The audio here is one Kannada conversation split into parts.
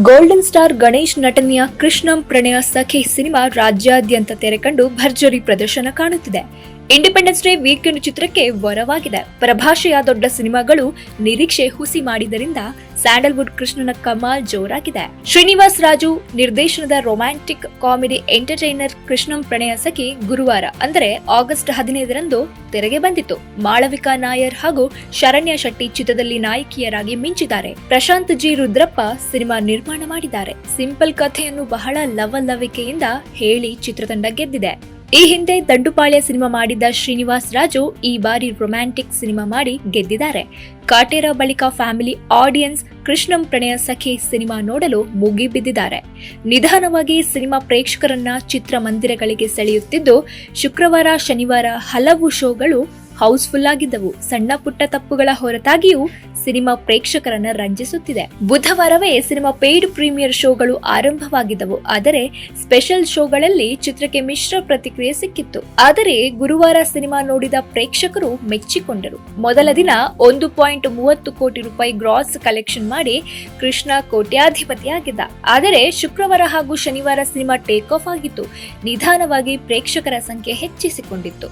ಗೋಲ್ಡನ್ ಸ್ಟಾರ್ ಗಣೇಶ್ ನಟನೆಯ ಕೃಷ್ಣಂ ಪ್ರಣಯ ಸಖಿ ಸಿನಿಮಾ ರಾಜ್ಯಾದ್ಯಂತ ತೆರೆಕಂಡು ಭರ್ಜರಿ ಪ್ರದರ್ಶನ ಕಾಣುತ್ತಿದೆ. ಇಂಡಿಪೆಂಡೆನ್ಸ್ ಡೇ ವೀಕೆಂಡ್ ಚಿತ್ರಕ್ಕೆ ವರವಾಗಿದೆ. ಪರಭಾಷೆಯ ದೊಡ್ಡ ಸಿನಿಮಾಗಳು ನಿರೀಕ್ಷೆ ಹುಸಿ ಮಾಡಿದ್ದರಿಂದ ಸ್ಯಾಂಡಲ್ವುಡ್ ಕೃಷ್ಣನ ಕಮಾಲ್ ಜೋರಾಗಿದೆ. ಶ್ರೀನಿವಾಸ್ ರಾಜು ನಿರ್ದೇಶನದ ರೊಮ್ಯಾಂಟಿಕ್ ಕಾಮಿಡಿ ಎಂಟರ್ಟೈನರ್ ಕೃಷ್ಣಂ ಪ್ರಣಯ ಸಖಿ ಗುರುವಾರ ಅಂದರೆ ಆಗಸ್ಟ್ 15ರಂದು ತೆರೆಗೆ ಬಂದಿತ್ತು. ಮಾಳವಿಕಾ ನಾಯರ್ ಹಾಗೂ ಶರಣ್ಯ ಶೆಟ್ಟಿ ಚಿತ್ರದಲ್ಲಿ ನಾಯಕಿಯರಾಗಿ ಮಿಂಚಿದ್ದಾರೆ. ಪ್ರಶಾಂತ್ ಜಿ ರುದ್ರಪ್ಪ ಸಿನಿಮಾ ನಿರ್ಮಾಣ ಮಾಡಿದ್ದಾರೆ. ಸಿಂಪಲ್ ಕಥೆಯನ್ನು ಬಹಳ ಲವಲವಿಕೆಯಿಂದ ಹೇಳಿ ಚಿತ್ರತಂಡ ಗೆದ್ದಿದೆ. ಈ ಹಿಂದೆ ದಂಡುಪಾಳ್ಯ ಸಿನಿಮಾ ಮಾಡಿದ್ದ ಶ್ರೀನಿವಾಸ್ ರಾಜು ಈ ಬಾರಿ ರೊಮ್ಯಾಂಟಿಕ್ ಸಿನಿಮಾ ಮಾಡಿ ಗೆದ್ದಿದ್ದಾರೆ. ಕಾಟೇರ ಬಳಿಕ ಫ್ಯಾಮಿಲಿ ಆಡಿಯನ್ಸ್ ಕೃಷ್ಣಂ ಪ್ರಣಯ ಸಖಿ ಸಿನಿಮಾ ನೋಡಲು ಮುಗಿಬಿದ್ದಿದ್ದಾರೆ. ನಿಧಾನವಾಗಿ ಸಿನಿಮಾ ಪ್ರೇಕ್ಷಕರನ್ನ ಚಿತ್ರಮಂದಿರಗಳಿಗೆ ಸೆಳೆಯುತ್ತಿದ್ದು, ಶುಕ್ರವಾರ ಶನಿವಾರ ಹಲವು ಶೋಗಳು ಹೌಸ್ಫುಲ್ ಆಗಿದ್ದವು. ಸಣ್ಣ ಪುಟ್ಟ ತಪ್ಪುಗಳ ಹೊರತಾಗಿಯೂ ಸಿನಿಮಾ ಪ್ರೇಕ್ಷಕರನ್ನ ರಂಜಿಸುತ್ತಿದೆ. ಬುಧವಾರವೇ ಸಿನಿಮಾ ಪೇಯ್ಡ್ ಪ್ರೀಮಿಯರ್ ಶೋಗಳು ಆರಂಭವಾಗಿದ್ದವು. ಆದರೆ ಸ್ಪೆಷಲ್ ಶೋಗಳಲ್ಲಿ ಚಿತ್ರಕ್ಕೆ ಮಿಶ್ರ ಪ್ರತಿಕ್ರಿಯೆ ಸಿಕ್ಕಿತ್ತು. ಆದರೆ ಗುರುವಾರ ಸಿನಿಮಾ ನೋಡಿದ ಪ್ರೇಕ್ಷಕರು ಮೆಚ್ಚಿಕೊಂಡರು. ಮೊದಲ ದಿನ 1.30 ಕೋಟಿ ರೂಪಾಯಿ ಗ್ರಾಸ್ ಕಲೆಕ್ಷನ್ ಮಾಡಿ ಕೃಷ್ಣ ಕೋಟ್ಯಾಧಿಪತಿಯಾಗಿದ್ದ. ಆದರೆ ಶುಕ್ರವಾರ ಹಾಗೂ ಶನಿವಾರ ಸಿನಿಮಾ ಟೇಕ್ ಆಫ್ ಆಗಿತ್ತು. ನಿಧಾನವಾಗಿ ಪ್ರೇಕ್ಷಕರ ಸಂಖ್ಯೆ ಹೆಚ್ಚಿಸಿಕೊಂಡಿತ್ತು.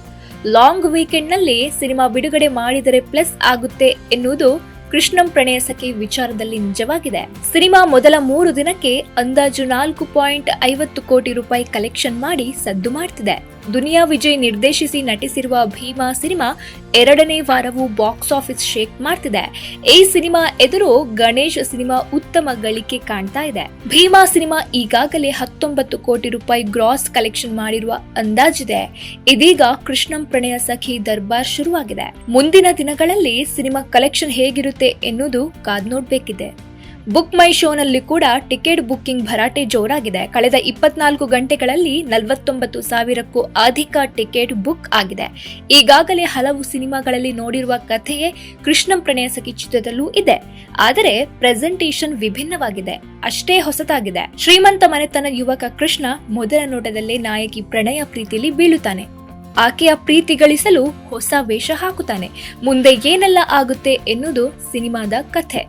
ಲಾಂಗ್ ವೀಕೆಂಡ್ ನಲ್ಲಿ ಸಿನಿಮಾ ಬಿಡುಗಡೆ ಮಾಡಿದರೆ ಪ್ಲಸ್ ಆಗುತ್ತೆ ಎನ್ನುವುದು ಕೃಷ್ಣಂ ಪ್ರಣಯ ಸಖಿ ವಿಚಾರದಲ್ಲಿ ನಿಜವಾಗಿದೆ. ಸಿನಿಮಾ ಮೊದಲ 3 ದಿನಕ್ಕೆ ಅಂದಾಜು 4.50 ಕೋಟಿ ರೂಪಾಯಿ ಕಲೆಕ್ಷನ್ ಮಾಡಿ ಸದ್ದು ಮಾಡ್ತಿದೆ. ದುನಿಯಾ ವಿಜಯ್ ನಿರ್ದೇಶಿಸಿ ನಟಿಸಿರುವ ಭೀಮಾ ಸಿನಿಮಾ 2ನೇ ವಾರವೂ ಬಾಕ್ಸ್ ಆಫೀಸ್ ಶೇಕ್ ಮಾಡ್ತಿದೆ. ಈ ಸಿನಿಮಾ ಎದುರು ಗಣೇಶ್ ಸಿನಿಮಾ ಉತ್ತಮ ಗಳಿಕೆ ಕಾಣ್ತಾ ಇದೆ. ಭೀಮಾ ಸಿನಿಮಾ ಈಗಾಗಲೇ 19 ಕೋಟಿ ರೂಪಾಯಿ ಗ್ರಾಸ್ ಕಲೆಕ್ಷನ್ ಮಾಡಿರುವ ಅಂದಾಜಿದೆ. ಇದೀಗ ಕೃಷ್ಣಂ ಪ್ರಣಯ ಸಖಿ ದರ್ಬಾರ್ ಶುರುವಾಗಿದೆ. ಮುಂದಿನ ದಿನಗಳಲ್ಲಿ ಸಿನಿಮಾ ಕಲೆಕ್ಷನ್ ಹೇಗಿರುತ್ತೆ ಎನ್ನುವುದು ಕಾದ್ ನೋಡ್ಬೇಕಿದೆ. ಬುಕ್ ಮೈ ಶೋನಲ್ಲಿ ಕೂಡ ಟಿಕೆಟ್ ಬುಕ್ಕಿಂಗ್ ಭರಾಟೆ ಜೋರಾಗಿದೆ. ಕಳೆದ 24 ಗಂಟೆಗಳಲ್ಲಿ 49,000ಕ್ಕೂ ಅಧಿಕ ಟಿಕೆಟ್ ಬುಕ್ ಆಗಿದೆ. ಈಗಾಗಲೇ ಹಲವು ಸಿನಿಮಾಗಳಲ್ಲಿ ನೋಡಿರುವ ಕಥೆಯೇ ಕೃಷ್ಣಂ ಪ್ರಣಯ ಸಖಿ ಚಿತ್ರದಲ್ಲೂ ಇದೆ. ಆದರೆ ಪ್ರೆಸೆಂಟೇಷನ್ ವಿಭಿನ್ನವಾಗಿದೆ, ಅಷ್ಟೇ ಹೊಸತಾಗಿದೆ. ಶ್ರೀಮಂತ ಮನೆತನ ಯುವಕ ಕೃಷ್ಣ ಮೊದಲ ನೋಟದಲ್ಲೇ ನಾಯಕಿ ಪ್ರಣಯ ಪ್ರೀತಿಲಿ ಬೀಳುತ್ತಾನೆ. ಆಕೆಯ ಪ್ರೀತಿ ಗಳಿಸಲು ಹೊಸ ವೇಷ ಹಾಕುತ್ತಾನೆ. ಮುಂದೆ ಏನೆಲ್ಲ ಆಗುತ್ತೆ ಎನ್ನುವುದು ಸಿನಿಮಾದ ಕಥೆ.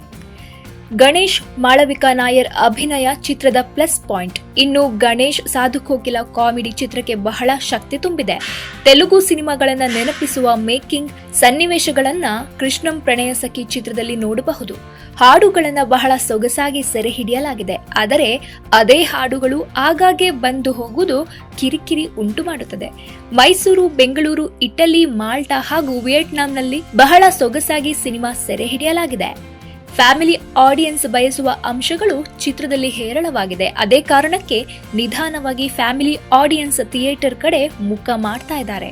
ಗಣೇಶ್ ಮಾಳವಿಕಾ ನಾಯರ್ ಅಭಿನಯ ಚಿತ್ರದ ಪ್ಲಸ್ ಪಾಯಿಂಟ್. ಇನ್ನು ಗಣೇಶ್ ಸಾಧು ಕೋಕಿಲ ಕಾಮಿಡಿ ಚಿತ್ರಕ್ಕೆ ಬಹಳ ಶಕ್ತಿ ತುಂಬಿದೆ. ತೆಲುಗು ಸಿನಿಮಾಗಳನ್ನ ನೆನಪಿಸುವ ಮೇಕಿಂಗ್ ಸನ್ನಿವೇಶಗಳನ್ನ ಕೃಷ್ಣಂ ಪ್ರಣಯ ಸಖಿ ಚಿತ್ರದಲ್ಲಿ ನೋಡಬಹುದು. ಹಾಡುಗಳನ್ನ ಬಹಳ ಸೊಗಸಾಗಿ ಸೆರೆ ಹಿಡಿಯಲಾಗಿದೆ. ಆದರೆ ಅದೇ ಹಾಡುಗಳು ಆಗಾಗ್ಗೆ ಬಂದು ಹೋಗುವುದು ಕಿರಿಕಿರಿ ಉಂಟು ಮಾಡುತ್ತದೆ. ಮೈಸೂರು, ಬೆಂಗಳೂರು, ಇಟಲಿ, ಮಾಲ್ಟಾ ಹಾಗೂ ವಿಯೆಟ್ನಾಂನಲ್ಲಿ ಬಹಳ ಸೊಗಸಾಗಿ ಸಿನಿಮಾ ಸೆರೆ ಹಿಡಿಯಲಾಗಿದೆ. ಫ್ಯಾಮಿಲಿ ಆಡಿಯನ್ಸ್ ಬಯಸುವ ಅಂಶಗಳು ಚಿತ್ರದಲ್ಲಿ ಹೇರಳವಾಗಿದೆ. ಅದೇ ಕಾರಣಕ್ಕೆ ನಿಧಾನವಾಗಿ ಫ್ಯಾಮಿಲಿ ಆಡಿಯನ್ಸ್ ಥಿಯೇಟರ್ ಕಡೆ ಮುಖ ಮಾಡ್ತಾ ಇದ್ದಾರೆ.